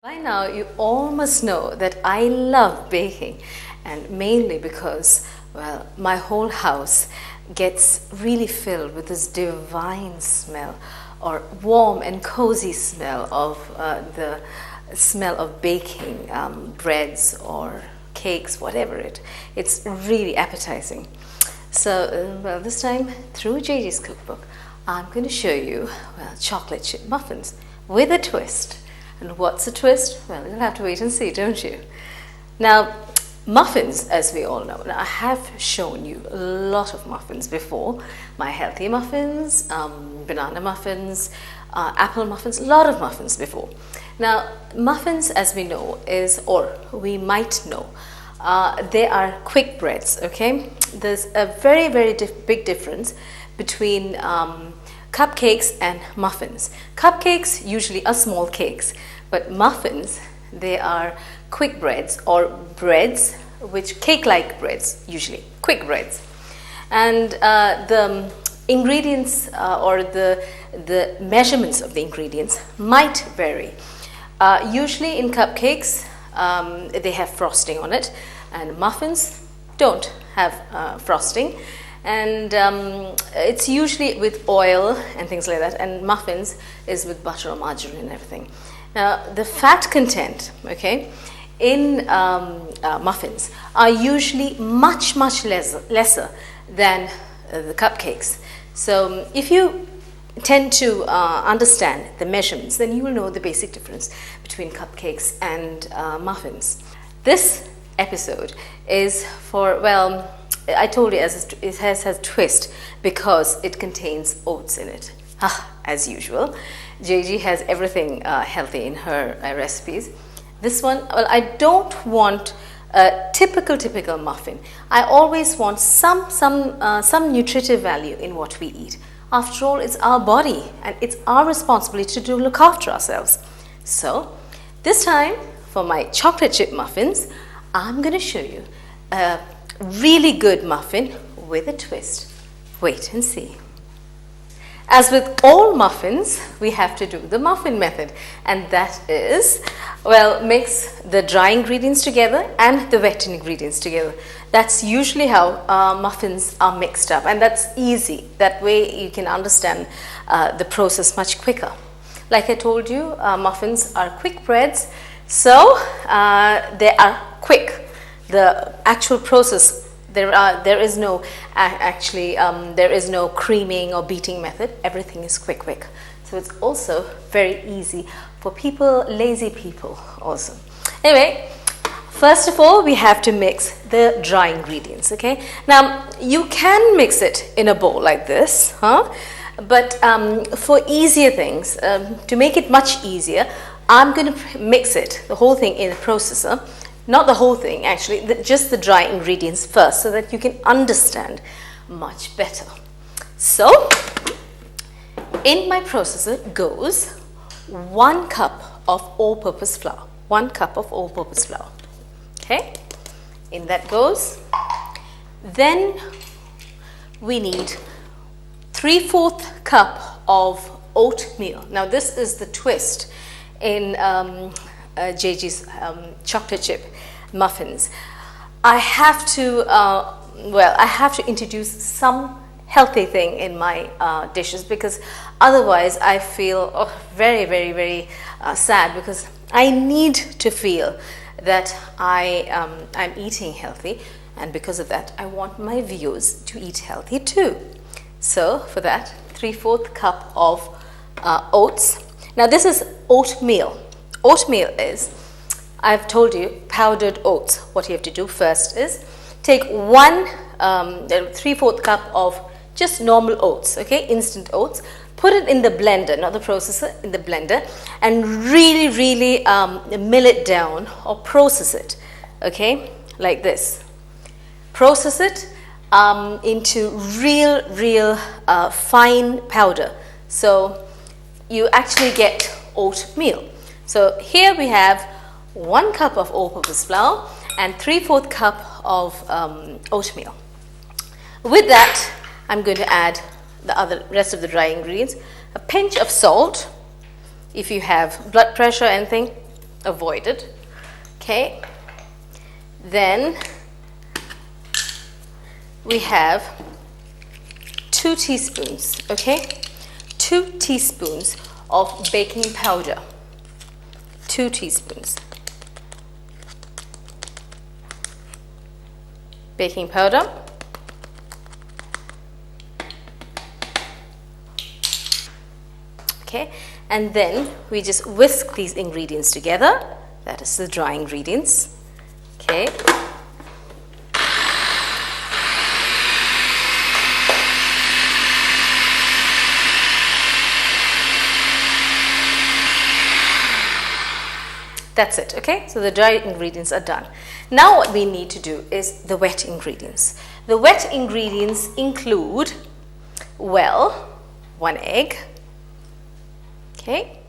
By now, you all must know that I love baking, and mainly because, well, my whole house gets really filled with this divine smell or warm and cozy smell of the smell of baking breads or cakes, whatever it's really appetizing. So, well, this time through Jagee's cookbook, I'm going to show you, well, chocolate chip muffins with a twist. And what's a twist? Well, you'll have to wait and see, don't you? Now, muffins, as we all know. Now, I have shown you a lot of muffins before. My healthy muffins, banana muffins, apple muffins, a lot of muffins before. Now, muffins, as we know, or we might know, they are quick breads, okay? There's a very, very big difference between cupcakes and muffins. Cupcakes usually are small cakes, but muffins, they are quick breads or breads, which cake-like breads, usually quick breads. And the ingredients or the measurements of the ingredients might vary. Usually in cupcakes, they have frosting on it, and muffins don't have frosting. And it's usually with oil and things like that, and muffins is with butter or margarine and everything. Now, the fat content, okay, in muffins are usually much lesser than the cupcakes. So if you tend to understand the measurements, then you will know the basic difference between cupcakes and muffins. This episode is for, well, I told you it has a twist because it contains oats in it. As usual, Jagee has everything healthy in her recipes. This one, well, I don't want a typical muffin. I always want some nutritive value in what we eat. After all, it's our body and it's our responsibility to look after ourselves. So, this time for my chocolate chip muffins, I'm going to show you a really good muffin with a twist. Wait and see. As with all muffins, we have to do the muffin method, and that is, well, mix the dry ingredients together and the wet ingredients together. That's usually how muffins are mixed up, and that's easy. That way you can understand the process much quicker. Like I told you, muffins are quick breads, so they are quick. The actual process, there is no creaming or beating method. Everything is quick. So it's also very easy for people, lazy people also. Anyway, first of all, we have to mix the dry ingredients, okay? Now, you can mix it in a bowl like this, but for easier things, to make it much easier, I'm going to mix it, the whole thing, in a processor. Not the whole thing, actually, just the dry ingredients first, so that you can understand much better. So, in my processor goes 1 cup of all-purpose flour. 1 cup of all-purpose flour. Okay? In that goes. Then we need 3/4 cup of oatmeal. Now, this is the twist in Jagee's chocolate chip muffins. I have to introduce some healthy thing in my dishes, because otherwise I feel very sad, because I need to feel that I'm eating healthy, and because of that I want my viewers to eat healthy too. So for that, 3/4 cup of oats. Now this is oatmeal. Oatmeal is, I've told you, powdered oats. What you have to do first is take 3/4 cup of just normal oats, okay, instant oats. Put it in the blender, not the processor, in the blender, and really mill it down or process it, okay, like this. Process it into real fine powder. So you actually get oatmeal. So here we have 1 cup of all-purpose flour and 3/4 cup of oatmeal. With that, I'm going to add the rest of the dry ingredients. A pinch of salt. If you have blood pressure or anything, avoided. Okay, then we have 2 teaspoons, okay, 2 teaspoons of baking powder, 2 teaspoons. Baking powder. Okay, and then we just whisk these ingredients together. That is the dry ingredients. Okay. That's it, okay? So the dry ingredients are done. Now what we need to do is the wet ingredients. The wet ingredients include, well, 1 egg, okay?